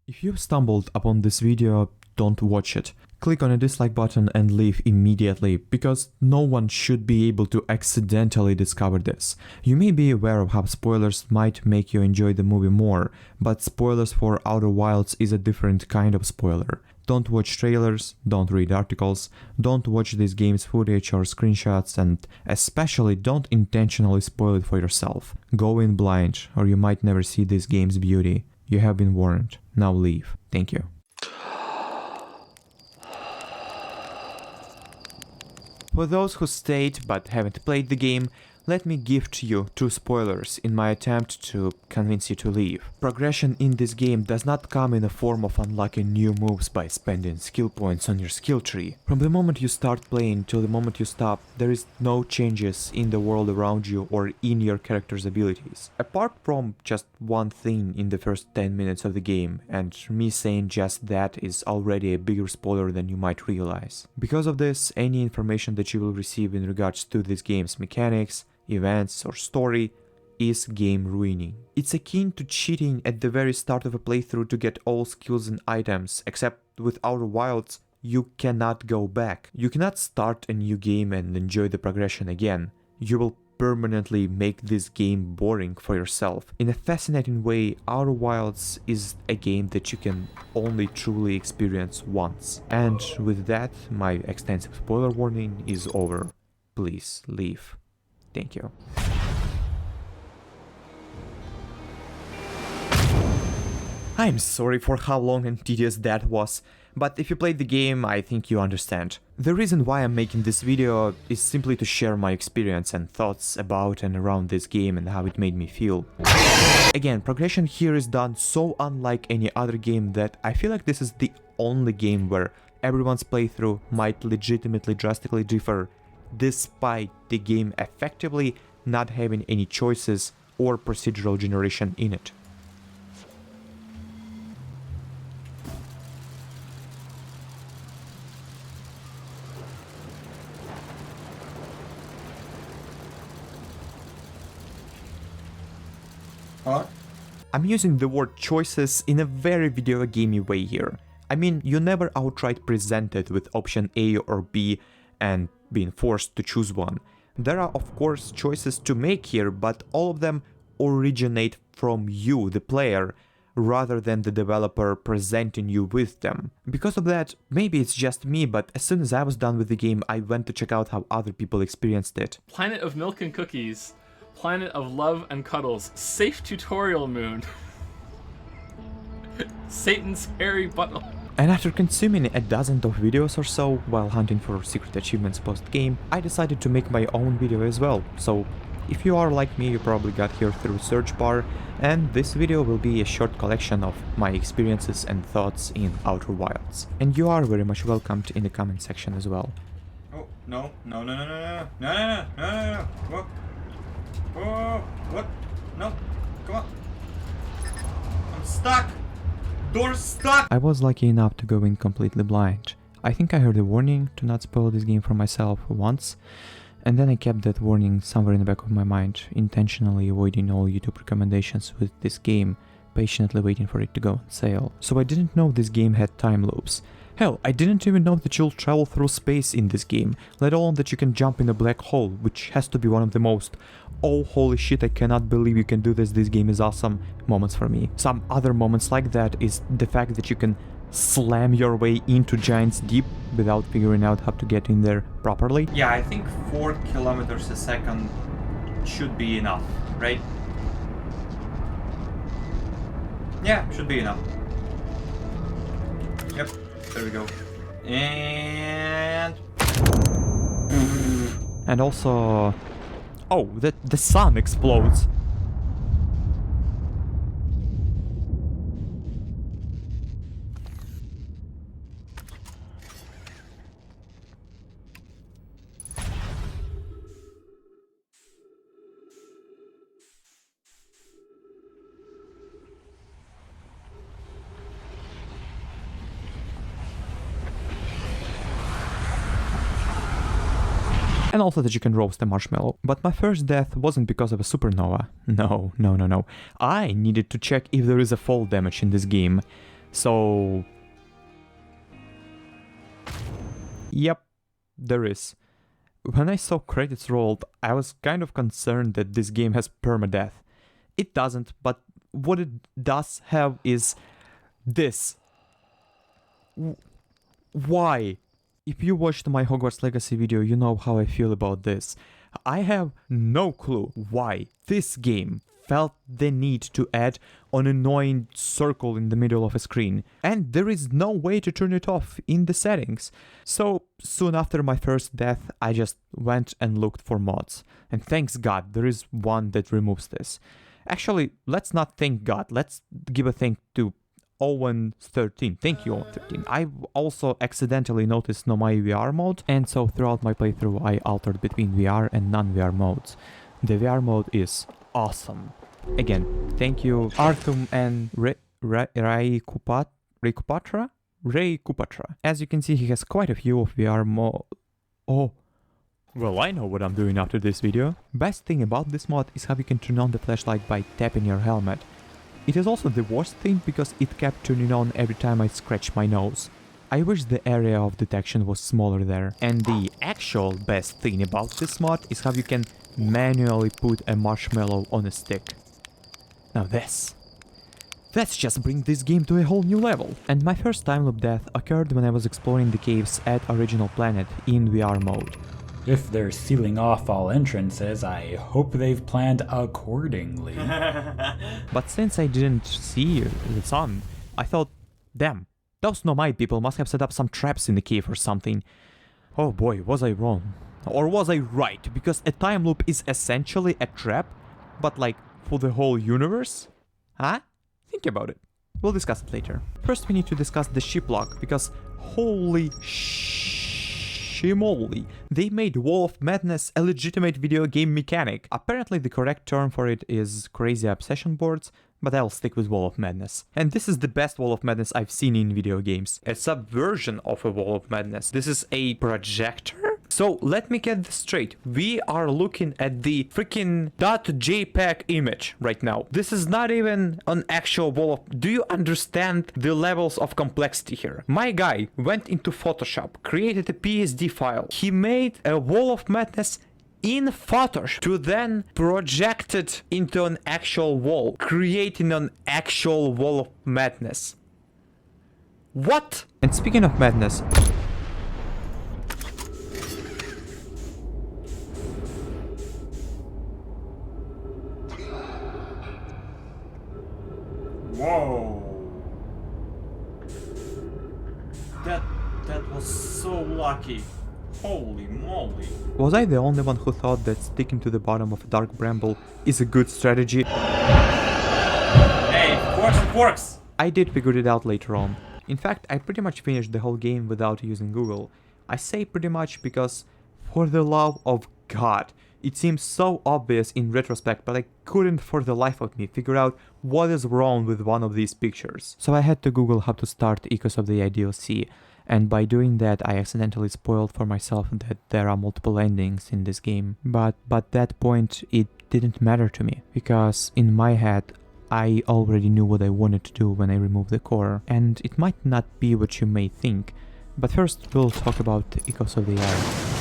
If you stumbled upon this video, don't watch it. Click on a dislike button and leave immediately, because no one should be able to accidentally discover this. You may be aware of how spoilers might make you enjoy the movie more, but spoilers for Outer Wilds is a different kind of spoiler. Don't watch trailers, don't read articles, don't watch this game's footage or screenshots, and especially don't intentionally spoil it for yourself. Go in blind, or you might never see this game's beauty. You have been warned. Now leave. Thank you. For those who stayed but haven't played the game, let me gift you 2 spoilers in my attempt to convince you to leave. Progression in this game does not come in the form of unlocking new moves by spending skill points on your skill tree. From the moment you start playing till the moment you stop, there is no changes in the world around you or in your character's abilities. Apart from just one thing in the first 10 minutes of the game, and me saying just that is already a bigger spoiler than you might realize. Because of this, any information that you will receive in regards to this game's mechanics, events or story is game ruining. It's akin to cheating at the very start of a playthrough to get all skills and items, except with Outer Wilds you cannot go back. You cannot start a new game and enjoy the progression again. You will permanently make this game boring for yourself. In a fascinating way, Outer Wilds is a game that you can only truly experience once. And with that, my extensive spoiler warning is over. Please leave. Thank you. I'm sorry for how long and tedious that was, but if you played the game, I think you understand. The reason why I'm making this video is simply to share my experience and thoughts about and around this game and how it made me feel. Again, progression here is done so unlike any other game that I feel like this is the only game where everyone's playthrough might legitimately drastically differ, despite the game effectively not having any choices or procedural generation in it. What? I'm using the word choices in a very video gamey way here. I mean, you never outright presented with option A or B and being forced to choose one. There are of course choices to make here, but all of them originate from you, the player, rather than the developer presenting you with them. Because of that, maybe it's just me, but as soon as I was done with the game, I went to check out how other people experienced it. Planet of Milk and Cookies, Planet of Love and Cuddles, Safe Tutorial Moon, Satan's Hairy Butthole. And after consuming a dozen of videos or so while hunting for secret achievements post-game, I decided to make my own video as well. So if you are like me, you probably got here through search bar, and this video will be a short collection of my experiences and thoughts in Outer Wilds. And you are very much welcomed in the comment section as well. Oh, no, no, no, no, no, no, no, no, no, no, no, what? Oh, what? No, come on. I'm stuck! Door's stuck! I was lucky enough to go in completely blind. I think I heard a warning to not spoil this game for myself once, and then I kept that warning somewhere in the back of my mind, intentionally avoiding all YouTube recommendations with this game, patiently waiting for it to go on sale. So I didn't know this game had time loops. Hell, I didn't even know that you'll travel through space in this game, let alone that you can jump in a black hole, which has to be one of the most "oh holy shit, I cannot believe you can do this game is awesome" moments for me. Some other moments like that is the fact that you can slam your way into Giant's Deep without figuring out how to get in there properly. Yeah, I think 4 kilometers a second should be enough, right? Yeah, should be enough. Yep, there we go. And also... oh, the sun explodes! And also that you can roast a marshmallow. But my first death wasn't because of a supernova. No. I needed to check if there is a fall damage in this game. So... Yep, there is. When I saw credits rolled, I was kind of concerned that this game has permadeath. It doesn't, but what it does have is this. Why? If you watched my Hogwarts Legacy video, you know how I feel about this. I have no clue why this game felt the need to add an annoying circle in the middle of a screen, and there is no way to turn it off in the settings. So soon after my first death, I just went and looked for mods, and thanks God there is one that removes this. Actually, let's not thank God, let's give a thank to Owen13. Thank you, Owen13. I also accidentally noticed no my VR mode, and so throughout my playthrough I altered between VR and non-VR modes. The VR mode is awesome. Again, thank you Arthum and Ray Kupatra. As you can see, he has quite a few of VR mod. Oh. Well, I know what I'm doing after this video. Best thing about this mod is how you can turn on the flashlight by tapping your helmet. It is also the worst thing because it kept turning on every time I scratched my nose. I wish the area of detection was smaller there. And the actual best thing about this mod is how you can manually put a marshmallow on a stick. Now let's just bring this game to a whole new level. And my first time loop death occurred when I was exploring the caves at Original Planet in VR mode. If they're sealing off all entrances, I hope they've planned accordingly. But since I didn't see the sun, I thought, damn, those Nomai people must have set up some traps in the cave or something. Oh boy, was I wrong. Or was I right? Because a time loop is essentially a trap, but like for the whole universe? Huh? Think about it. We'll discuss it later. First we need to discuss the ship lock, because holy shimoly, they made Wall of Madness a legitimate video game mechanic. Apparently the correct term for it is crazy obsession boards, but I'll stick with Wall of Madness. And this is the best Wall of Madness I've seen in video games. A subversion of a Wall of Madness. This is a projector? So let me get this straight. We are looking at the freaking .jpg image right now. This is not even an actual wall of... Do you understand the levels of complexity here? My guy went into Photoshop, created a PSD file. He made a Wall of Madness in Photoshop to then project it into an actual wall, creating an actual Wall of Madness. What? And speaking of madness... Whoa. That was so lucky. Holy moly. Was I the only one who thought that sticking to the bottom of a dark bramble is a good strategy? Hey, it works! I did figure it out later on. In fact, I pretty much finished the whole game without using Google. I say pretty much because, for the love of God, it seems so obvious in retrospect, but I couldn't for the life of me figure out what is wrong with one of these pictures. So I had to Google how to start Echoes of the Eye DLC, and by doing that I accidentally spoiled for myself that there are multiple endings in this game. But that point it didn't matter to me, because in my head I already knew what I wanted to do when I removed the core, and it might not be what you may think. But first we'll talk about Echoes of the Eye.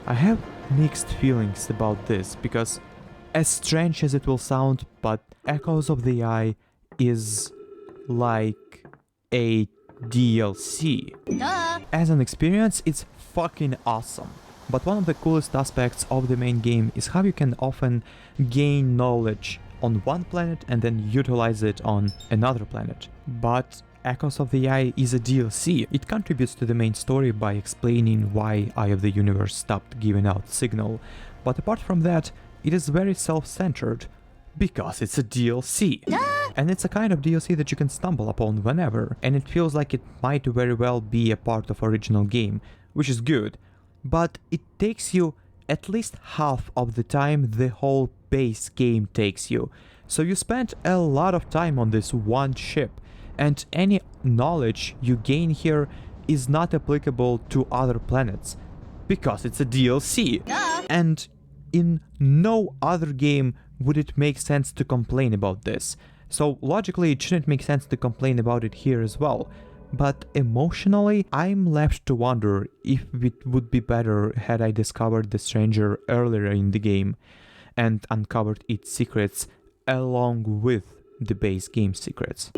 I have mixed feelings about this, because as strange as it will sound, but Echoes of the Eye is like a DLC. Duh. As an experience, it's fucking awesome. But one of the coolest aspects of the main game is how you can often gain knowledge on one planet and then utilize it on another planet. But Echoes of the Eye is a DLC. It contributes to the main story by explaining why Eye of the Universe stopped giving out signal, but apart from that, it is very self-centered, because it's a DLC. And it's a kind of DLC that you can stumble upon whenever, and it feels like it might very well be a part of original game, which is good, but it takes you at least half of the time the whole base game takes you. So you spend a lot of time on this one ship, and any knowledge you gain here is not applicable to other planets, because it's a DLC. And in no other game would it make sense to complain about this. So logically it shouldn't make sense to complain about it here as well. But emotionally, I'm left to wonder if it would be better had I discovered the stranger earlier in the game and uncovered its secrets along with the base game secrets.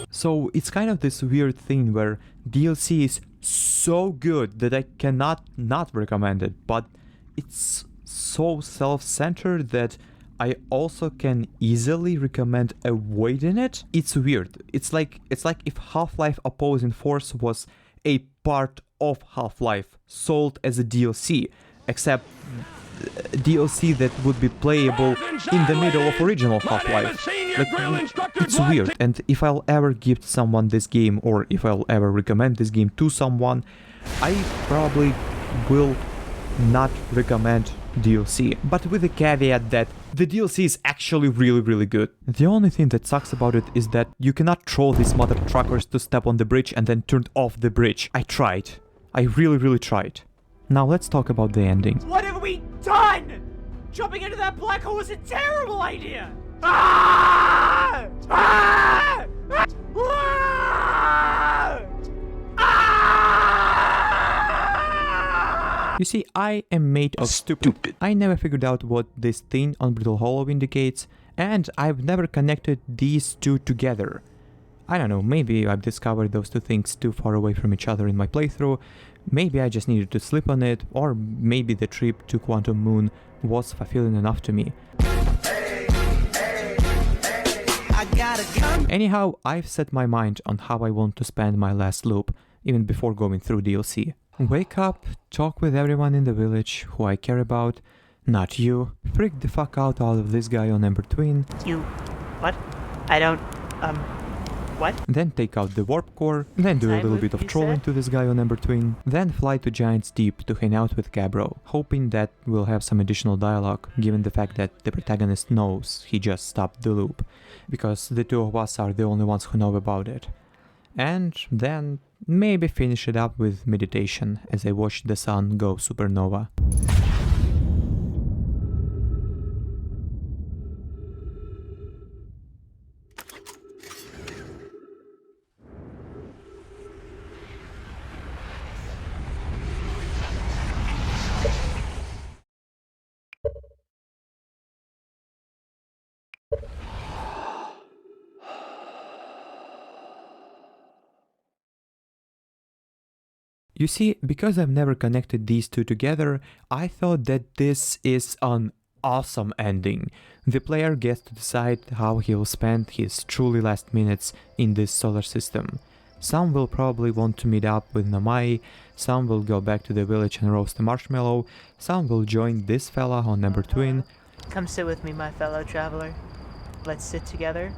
So it's kind of this weird thing where DLC is so good that I cannot not recommend it, but it's so self-centered that I also can easily recommend avoiding it. It's weird. It's like if Half-Life Opposing Force was a part of Half-Life sold as a DLC, except DLC that would be playable in the middle of original Half-Life. Like, it's weird. And if I'll ever gift someone this game, or if I'll ever recommend this game to someone, I probably will not recommend DLC, but with the caveat that the DLC is actually really good. The only thing that sucks about it is that you cannot troll these mother truckers to step on the bridge and then turn off the bridge. I tried. I really tried. Now let's talk about the ending. What have we done? Jumping into that black hole was a terrible idea! Ah! Ah! Ah! You see, I am made of stupid. I never figured out what this thing on Brittle Hollow indicates, and I've never connected these two together. I don't know, maybe I've discovered those two things too far away from each other in my playthrough, maybe I just needed to sleep on it, or maybe the trip to Quantum Moon was fulfilling enough to me. Anyhow, I've set my mind on how I want to spend my last loop, even before going through DLC. Wake up, talk with everyone in the village who I care about, not you, freak the fuck out of this guy on Ember Twin. You... what? I don't... what? Then take out the warp core, then do a little bit of trolling to this guy on Ember Twin, then fly to Giant's Deep to hang out with Gabbro, hoping that we'll have some additional dialogue, given the fact that the protagonist knows he just stopped the loop, because the two of us are the only ones who know about it. And then maybe finish it up with meditation as I watch the sun go supernova. You see, because I've never connected these two together, I thought that this is an awesome ending. The player gets to decide how he'll spend his truly last minutes in this solar system. Some will probably want to meet up with Namai, some will go back to the village and roast a marshmallow, some will join this fella on Ember Twin. Come sit with me, my fellow traveler. Let's sit together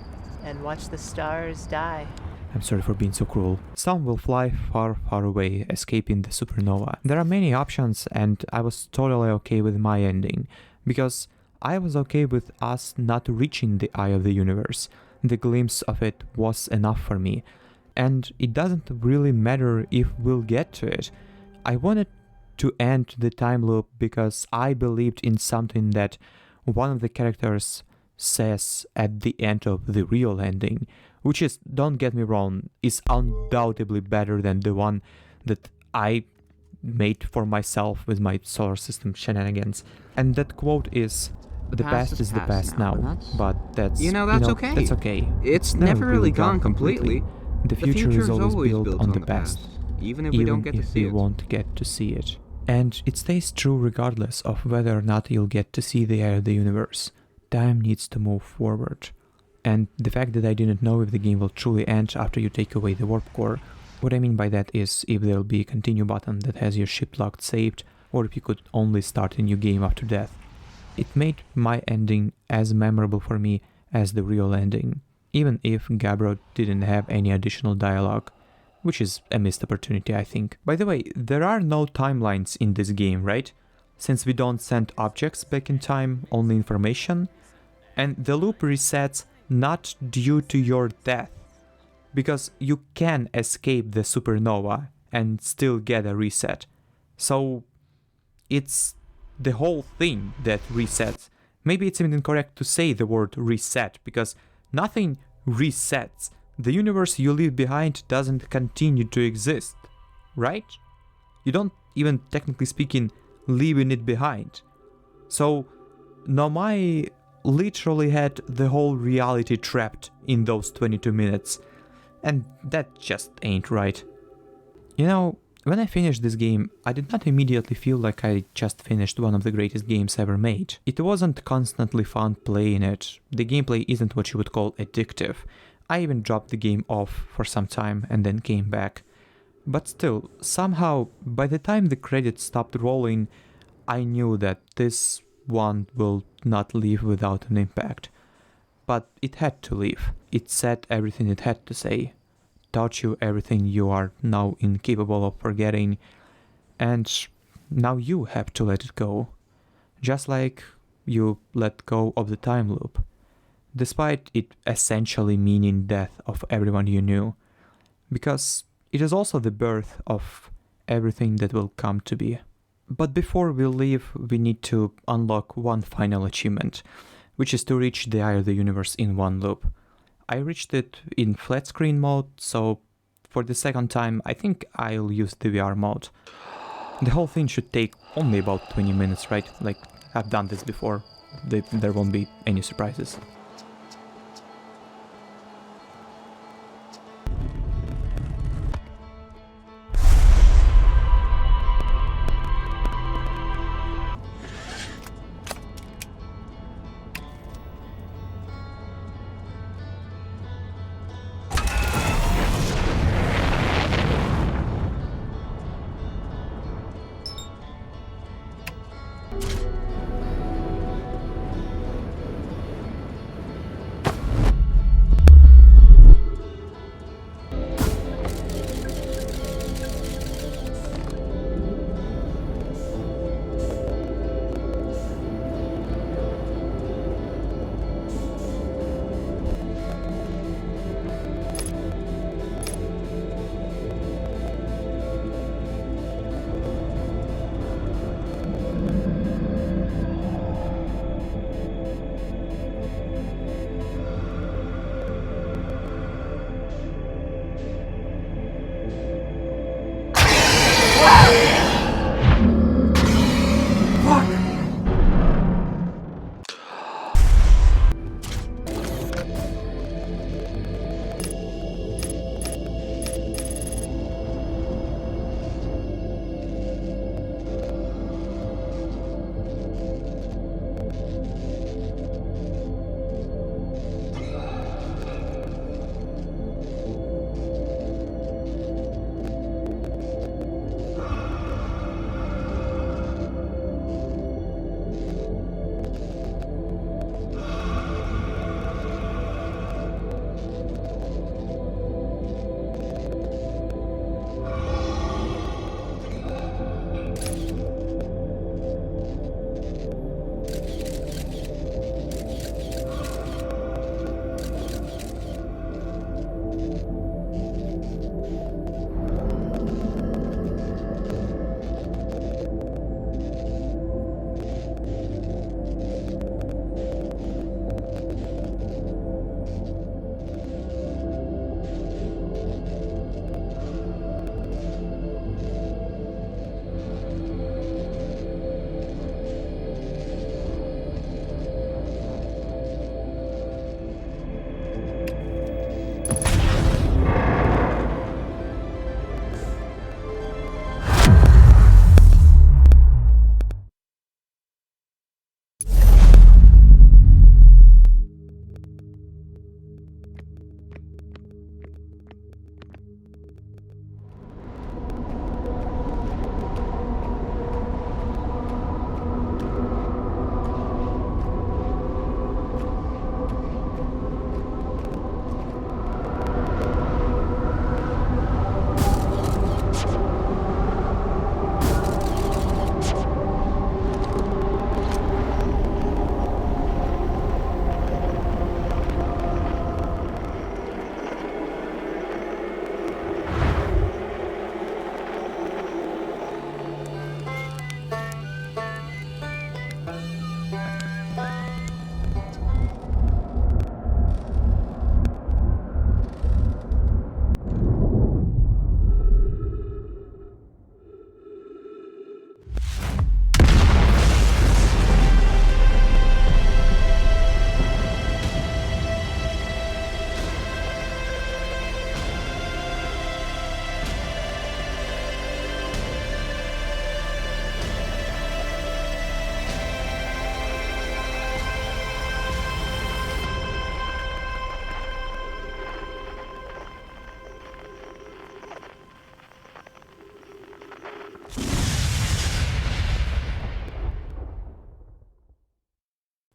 and watch the stars die. I'm sorry for being so cruel. Some will fly far away, escaping the supernova. There are many options, and I was totally okay with my ending, because I was okay with us not reaching the eye of the universe. The glimpse of it was enough for me, and it doesn't really matter if we'll get to it. I wanted to end the time loop because I believed in something that one of the characters says at the end of the real ending, which is, don't get me wrong, is undoubtedly better than the one that I made for myself with my solar system shenanigans. And that quote is, the past is the past now, but that's, okay. That's okay. It's never really gone completely. The future is always built on the past, even if we don't get to see it. won't get to see it. And it stays true regardless of whether or not you'll get to see the eye of the universe. Time needs to move forward. And the fact that I didn't know if the game will truly end after you take away the warp core, what I mean by that is if there'll be a continue button that has your ship locked saved, or if you could only start a new game after death. It made my ending as memorable for me as the real ending, even if Gabbro didn't have any additional dialogue, which is a missed opportunity, I think. By the way, there are no timelines in this game, right? Since we don't send objects back in time, only information, and the loop resets not due to your death, because you can escape the supernova and still get a reset. So it's the whole thing that resets. Maybe it's even incorrect to say the word reset, because nothing resets. The universe you leave behind doesn't continue to exist, right? You don't even, technically speaking, leaving it behind. So, Nomai literally had the whole reality trapped in those 22 minutes, and that just ain't right. You know, when I finished this game, I did not immediately feel like I just finished one of the greatest games ever made. It wasn't constantly fun playing it, the gameplay isn't what you would call addictive. I even dropped the game off for some time and then came back. But still, somehow, by the time the credits stopped rolling, I knew that this one will not leave without an impact. But it had to leave. It said everything it had to say, taught you everything you are now incapable of forgetting, and now you have to let it go. Just like you let go of the time loop, despite it essentially meaning death of everyone you knew, because it is also the birth of everything that will come to be. But before we leave, we need to unlock one final achievement, which is to reach the Eye of the Universe in one loop. I reached it in flat screen mode, so for the second time I think I'll use the VR mode. The whole thing should take only about 20 minutes, right? Like, I've done this before, there won't be any surprises.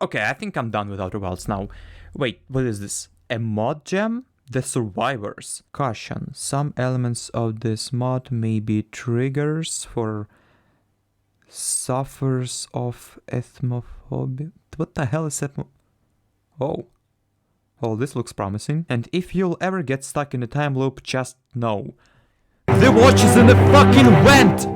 Okay, I think I'm done with Outer Wilds now. Wait, what is this? A mod gem? The Survivors. Caution. Some elements of this mod may be triggers for sufferers of ethnophobia. What the hell is ethno... Oh. Oh, this looks promising. And if you'll ever get stuck in a time loop, just know. The watch is in the fucking vent!